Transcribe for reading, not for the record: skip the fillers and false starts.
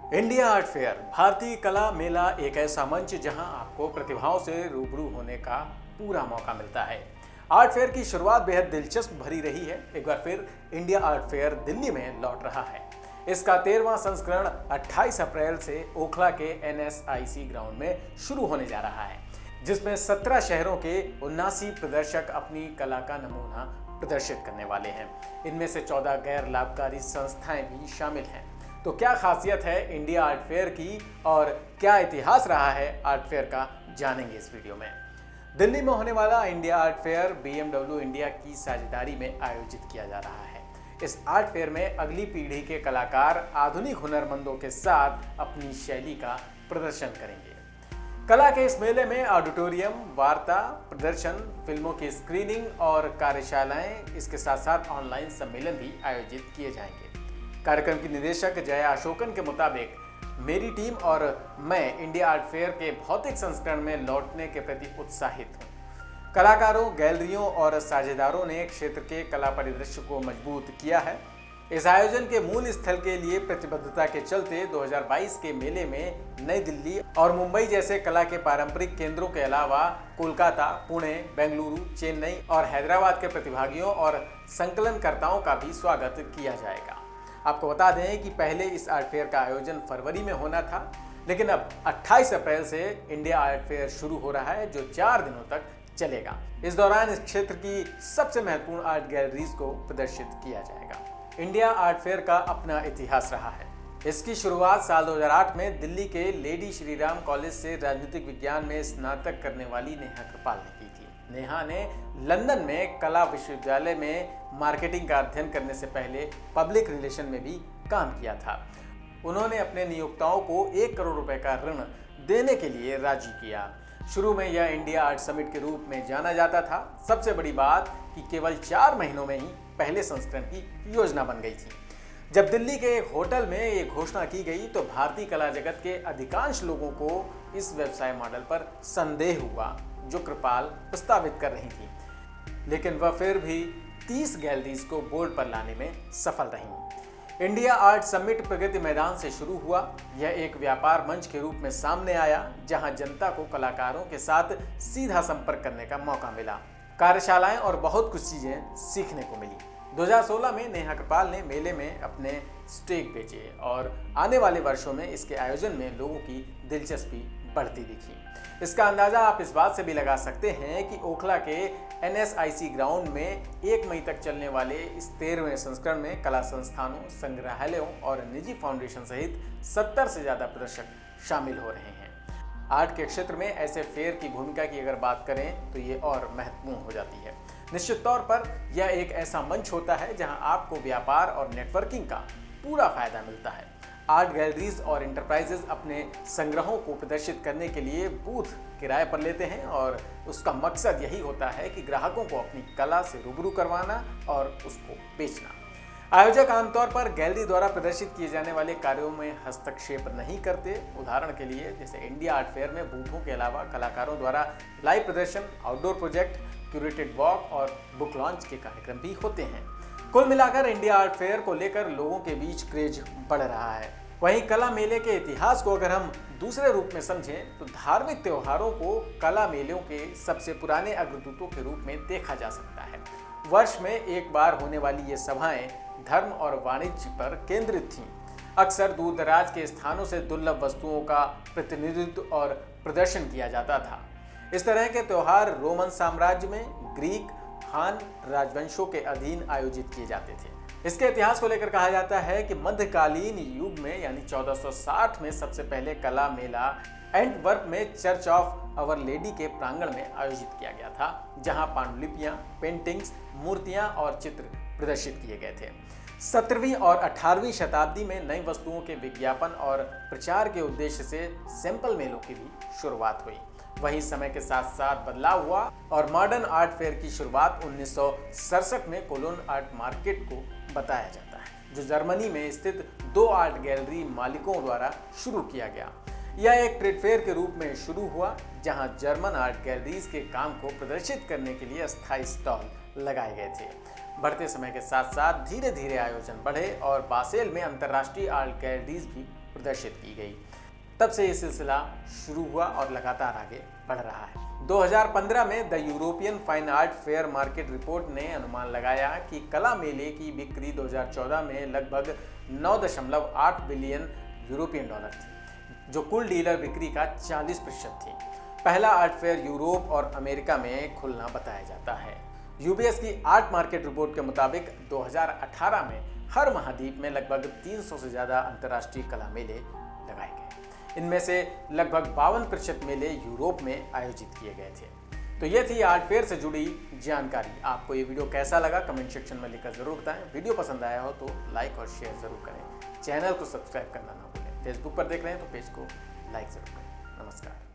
India art fair भारतीय कला मेला एक ऐसा मंच जहां आपको प्रतिभाओं से रूबरू होने का पूरा मौका मिलता है। आर्ट फेयर की शुरुआत बेहद दिलचस्प भरी रही है। एक बार फिर इंडिया आर्ट फेयर दिल्ली में लौट रहा है। इसका 13वां संस्करण 28 अप्रैल से ओखला के NSIC ग्राउंड में शुरू होने जा रहा है, जिसमें 17 शहरों के 79 प्रदर्शक अपनी कला का नमूना प्रदर्शित करने वाले हैं। इनमें से 14 गैर लाभकारी संस्थाएं भी शामिल हैं। तो क्या खासियत है इंडिया आर्ट फेयर की और क्या इतिहास रहा है आर्ट फेयर का, जानेंगे इस वीडियो में। दिल्ली में होने वाला India art fair BMW India की साझेदारी में आयोजित किया जा रहा है। इस आर्ट फेयर में अगली पीढ़ी के कलाकार आधुनिक हुनरमंदों के साथ अपनी शैली का प्रदर्शन करेंगे। कला के इस मेले में ऑडिटोरियम, वार्ता, प्रदर्शन, फिल्मों की स्क्रीनिंग और कार्यशालाएं, इसके साथ साथ ऑनलाइन सम्मेलन भी आयोजित किए जाएंगे। कार्यक्रम की निदेशक जया अशोकन के मुताबिक मेरी टीम और मैं इंडिया आर्ट फेयर के भौतिक संस्करण में लौटने के प्रति उत्साहित हूँ। कलाकारों, गैलरियों और साझेदारों ने क्षेत्र के कला परिदृश्य को मजबूत किया है। इस आयोजन के मूल स्थल के लिए प्रतिबद्धता के चलते 2022 के मेले में नई दिल्ली और मुंबई जैसे कला के पारंपरिक केंद्रों के अलावा कोलकाता, पुणे, बेंगलुरु, चेन्नई और हैदराबाद के प्रतिभागियों और संकलनकर्ताओं का भी स्वागत किया जाएगा। आपको बता दें कि पहले इस आर्ट फेयर का आयोजन फरवरी में होना था, लेकिन अब 28 अप्रैल से इंडिया आर्ट फेयर शुरू हो रहा है, जो 4 दिनों तक चलेगा। इस दौरान इस क्षेत्र की सबसे महत्वपूर्ण आर्ट गैलरीज को प्रदर्शित किया जाएगा। इंडिया आर्ट फेयर का अपना इतिहास रहा है। इसकी शुरुआत साल 2008 में दिल्ली के लेडी श्रीराम कॉलेज से राजनीतिक विज्ञान में स्नातक करने वाली नेहा कृपाल ने की थी। नेहा ने लंदन में कला विश्वविद्यालय में मार्केटिंग का अध्ययन करने से पहले पब्लिक रिलेशन में भी काम किया था। उन्होंने अपने नियोक्ताओं को 1 करोड़ रुपए का ऋण देने के लिए राजी किया। शुरू में यह इंडिया आर्ट समिट के रूप में जाना जाता था। सबसे बड़ी बात कि केवल 4 महीनों में ही पहले संस्करण की योजना बन गई थी। जब दिल्ली के एक होटल में ये घोषणा की गई तो भारतीय कला जगत के अधिकांश लोगों को इस व्यवसाय मॉडल पर संदेह हुआ जो कृपाल प्रस्तावित कर रही थी, लेकिन वह फिर भी 30 गैलरीज को बोर्ड पर लाने में सफल रही। India art summit Pragati Maidan से शुरू हुआ। यह एक व्यापार मंच के रूप में सामने आया, जहां जनता को कलाकारों के साथ सीधा संपर्क करने का मौका मिला। कार्यशालाएं और बहुत कुछ चीजें सीखने को मिली। 2016 में नेहा कृपाल ने मेले में अपने स्टेक बेचे और आने वाले वर्षों में इसके आयोजन में लोगों की दिलचस्पी बढ़ती दिखी। इसका अंदाजा आप इस बात से भी लगा सकते हैं कि ओखला के NSIC ग्राउंड में 1 मई तक चलने वाले इस 13वें संस्करण में कला संस्थानों, संग्रहालयों और निजी फाउंडेशन सहित 70 से ज्यादा प्रदर्शक शामिल हो रहे हैं। आर्ट के क्षेत्र में ऐसे फेयर की भूमिका की अगर बात करें तो ये और महत्वपूर्ण हो जाती है। निश्चित तौर पर यह एक ऐसा मंच होता है जहां आपको व्यापार और नेटवर्किंग का पूरा फायदा मिलता है। आर्ट गैलरीज और इंटरप्राइजेज अपने संग्रहों को प्रदर्शित करने के लिए बूथ किराए पर लेते हैं और उसका मकसद यही होता है कि ग्राहकों को अपनी कला से रूबरू करवाना और उसको बेचना। आयोजक आमतौर पर गैलरी द्वारा प्रदर्शित किए जाने वाले कार्यों में हस्तक्षेप नहीं करते। उदाहरण के लिए जैसे इंडिया आर्ट फेयर में बूथों के अलावा कलाकारों द्वारा लाइव प्रदर्शन, आउटडोर प्रोजेक्ट, क्यूरेटेड वॉक और बुक लॉन्च के कार्यक्रम भी होते हैं। कुल मिलाकर इंडिया आर्ट फेयर को लेकर लोगों के बीच क्रेज बढ़ रहा है। वहीं कला मेले के इतिहास को अगर हम दूसरे रूप में समझें तो धार्मिक त्योहारों को कला मेलों के सबसे पुराने अग्रदूतों के रूप में देखा जा सकता है। वर्ष में एक बार होने वाली ये सभाएं धर्म और वाणिज्य पर केंद्रित थीं। अक्सर दूर दराज के स्थानों से दुर्लभ वस्तुओं का प्रतिनिधित्व और प्रदर्शन किया जाता था। इस तरह के त्योहार रोमन साम्राज्य में ग्रीक, हान राजवंशों के अधीन आयोजित किए जाते थे। इसके इतिहास को लेकर कहा जाता है कि मध्यकालीन युग में यानी 1460 में सबसे पहले कला मेला एंटवर्प में चर्च ऑफ आवर लेडी के प्रांगण में आयोजित किया गया था, जहां पांडुलिपियां, पेंटिंग्स, मूर्तियां और चित्र प्रदर्शित किए गए थे। 17वीं और 18वीं शताब्दी में नई वस्तुओं के विज्ञापन और प्रचार के उद्देश्य से सैंपल मेलों की भी शुरुआत हुई। वहीं समय के साथ साथ बदलाव हुआ और मॉडर्न आर्ट फेयर की शुरुआत 1967 में कोलोन आर्ट मार्केट को बताया जाता है, जो जर्मनी में स्थित 2 आर्ट गैलरी मालिकों द्वारा शुरू किया गया। यह एक ट्रेड फेयर के रूप में शुरू हुआ, जहां जर्मन आर्ट गैलरीज के काम को प्रदर्शित करने के लिए अस्थायी स्टॉल लगाए गए थे। बढ़ते समय के साथ साथ धीरे धीरे आयोजन बढ़े और बासेल में अंतर्राष्ट्रीय आर्ट गैलरीज भी प्रदर्शित की गई। तब से ये सिलसिला शुरू हुआ और लगातार आगे बढ़ रहा है। 2015 में the European fine art fair market report ने अनुमान लगाया कि कला मेले की बिक्री 2014 में लगभग 9.8 बिलियन यूरोपियन डॉलर थी, जो कुल डीलर बिक्री का 40% थी। पहला आर्ट फेयर यूरोप और अमेरिका में खुलना बताया जाता है। यूबीएस की आर्ट मार्केट रिपोर्ट के मुताबिक 2018 में हर महाद्वीप में लगभग 300 से ज़्यादा अंतर्राष्ट्रीय कला मेले लगाए गए। इनमें से लगभग 52% मेले यूरोप में आयोजित किए गए थे। तो ये थी आर्ट फेयर से जुड़ी जानकारी। आपको ये वीडियो कैसा लगा कमेंट सेक्शन में लिखकर जरूर बताएं। वीडियो पसंद आया हो तो लाइक और शेयर जरूर करें। चैनल को सब्सक्राइब करना ना भूलें। फेसबुक पर देख रहे हैं तो पेज को लाइक जरूर करें। नमस्कार।